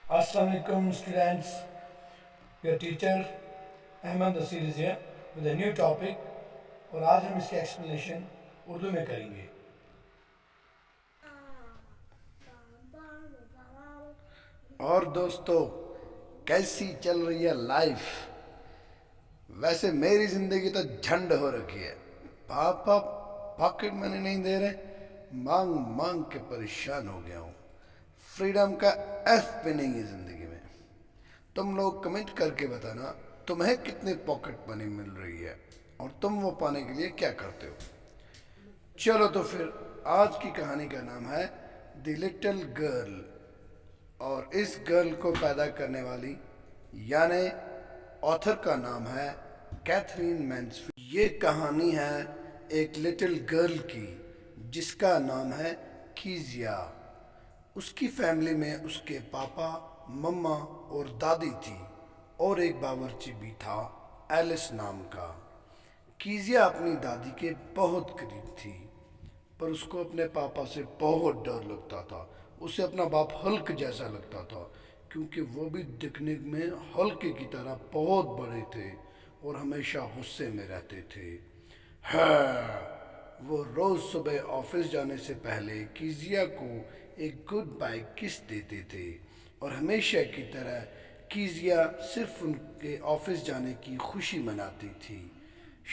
Assalamu alaikum students. Your teacher Ahmad Naseer is here with a new topic और आज हम इसकी एक्सप्लेनेशन उर्दू में करेंगे। और दोस्तों, कैसी चल रही है लाइफ? वैसे मेरी जिंदगी तो झंड हो रखी है। पापा पॉकेट मनी नहीं दे रहे, मांग मांग के परेशान हो गया हूँ। फ्रीडम का एफ भी नहीं है जिंदगी में। तुम लोग कमेंट करके बताना तुम्हें कितनी पॉकेट मनी मिल रही है और तुम वो पाने के लिए क्या करते हो। चलो तो फिर आज की कहानी का नाम है द लिटिल गर्ल, और इस गर्ल को पैदा करने वाली यानी ऑथर का नाम है कैथरीन मैन्सफील्ड। ये कहानी है एक लिटिल गर्ल की जिसका नाम है कीजिया। उसकी फैमिली में उसके पापा, मम्मा और दादी थी और एक बावर्ची भी था एलिस नाम का। कीजिया अपनी दादी के बहुत करीब थी, पर उसको अपने पापा से बहुत डर लगता था। उसे अपना बाप हल्क जैसा लगता था, क्योंकि वो भी दिखने में हल्के की तरह बहुत बड़े थे और हमेशा गुस्से में रहते थे। हाँ, वो रोज़ सुबह ऑफिस जाने से पहले कीजिया को एक गुड बाय किस देते थे और हमेशा की तरह कीजिया सिर्फ उनके ऑफिस जाने की खुशी मनाती थी।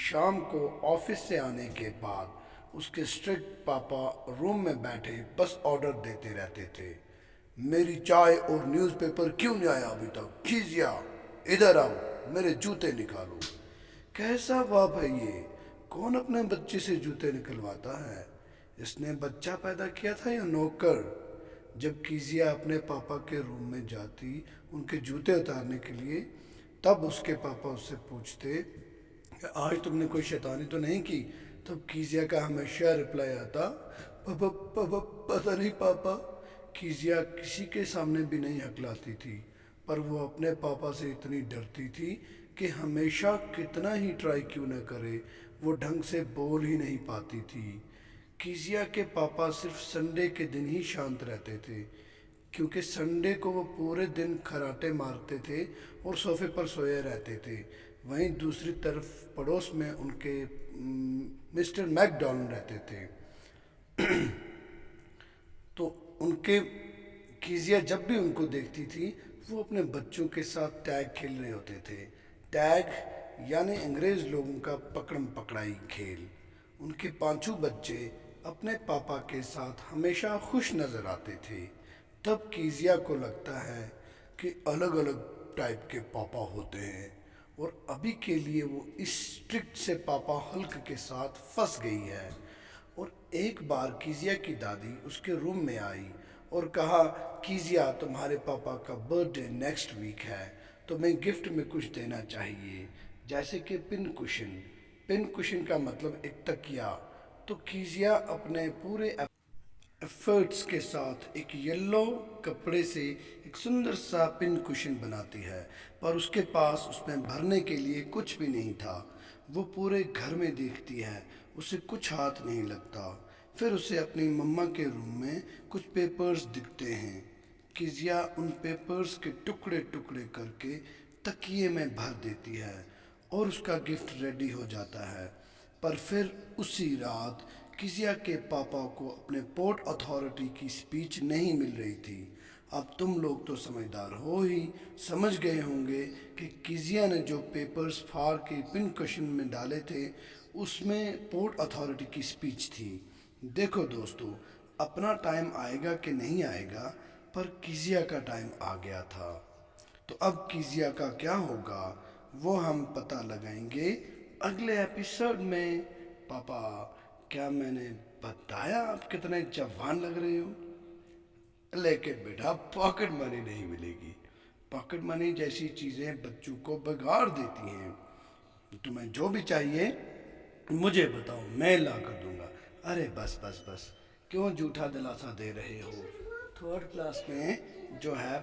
शाम को ऑफिस से आने के बाद उसके स्ट्रिक्ट पापा रूम में बैठे बस ऑर्डर देते रहते थे। मेरी चाय और न्यूज़पेपर क्यों नहीं आया अभी तक? कीजिया इधर आओ, मेरे जूते निकालो। कैसा बाप है ये? कौन अपने बच्चे से जूते निकलवाता है? इसने बच्चा पैदा किया था या नौकर? जब कीजिया अपने पापा के रूम में जाती उनके जूते उतारने के लिए, तब उसके पापा उससे पूछते कि आज तुमने कोई शैतानी तो नहीं की? तब कीजिया का हमेशा रिप्लाई आता, पापा पापा पता नहीं पापा। कीजिया किसी के सामने भी नहीं हकलाती थी, पर वो अपने पापा से इतनी डरती थी कि हमेशा कितना ही ट्राई क्यों न करे वो ढंग से बोल ही नहीं पाती थी। कीजिया के पापा सिर्फ संडे के दिन ही शांत रहते थे, क्योंकि संडे को वो पूरे दिन खराटे मारते थे और सोफे पर सोए रहते थे। वहीं दूसरी तरफ पड़ोस में उनके मिस्टर मैकडॉनल्ड रहते थे। तो उनके कीजिया जब भी उनको देखती थी वो अपने बच्चों के साथ टैग खेल रहे होते थे। टैग यानी अंग्रेज लोगों का पकड़म पकड़ाई खेल। उनके पांचों बच्चे अपने पापा के साथ हमेशा खुश नजर आते थे। तब कीजिया को लगता है कि अलग अलग टाइप के पापा होते हैं और अभी के लिए वो इस स्ट्रिक्ट से पापा हल्क के साथ फंस गई है। और एक बार कीजिया की दादी उसके रूम में आई और कहा, कीजिया तुम्हारे पापा का बर्थडे नेक्स्ट वीक है, तो मैं गिफ्ट में कुछ देना चाहिए, जैसे कि पिन कुशन। पिन कुशन का मतलब एक तकिया। तो कीजिया अपने पूरे एफर्ट्स के साथ एक येलो कपड़े से एक सुंदर सा पिन कुशन बनाती है, पर उसके पास उसमें भरने के लिए कुछ भी नहीं था। वो पूरे घर में देखती है, उसे कुछ हाथ नहीं लगता। फिर उसे अपनी मम्मा के रूम में कुछ पेपर्स दिखते हैं। कीजिया उन पेपर्स के टुकड़े टुकड़े करके तकिए में भर देती है और उसका गिफ्ट रेडी हो जाता है। पर फिर उसी रात कीजिया के पापा को अपने पोर्ट अथॉरिटी की स्पीच नहीं मिल रही थी। अब तुम लोग तो समझदार हो ही, समझ गए होंगे कि कीजिया ने जो पेपर्स फाड़ के पिन कशन में डाले थे उसमें पोर्ट अथॉरिटी की स्पीच थी। देखो दोस्तों, अपना टाइम आएगा कि नहीं आएगा, पर कीजिया का टाइम आ गया था। तो अब कीजिया का क्या होगा वो हम पता लगाएंगे अगले एपिसोड में। पापा, क्या मैंने बताया आप कितने जवान लग रहे हो? लेकिन बेटा पॉकेट मनी नहीं मिलेगी। पॉकेट मनी जैसी चीज़ें बच्चों को बिगाड़ देती हैं। तुम्हें जो भी चाहिए मुझे बताओ, मैं ला कर दूंगा। अरे बस बस बस, क्यों झूठा दिलासा दे रहे हो? थर्ड क्लास में जो है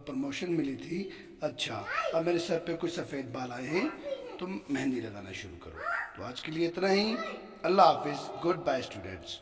प्रमोशन मिली थी। अच्छा, अब मेरे सर पे कुछ सफ़ेद बाल आए हैं, तुम मेहंदी लगाना शुरू करो। तो आज के लिए इतना ही। अल्लाह हाफिज़, गुड बाय स्टूडेंट्स।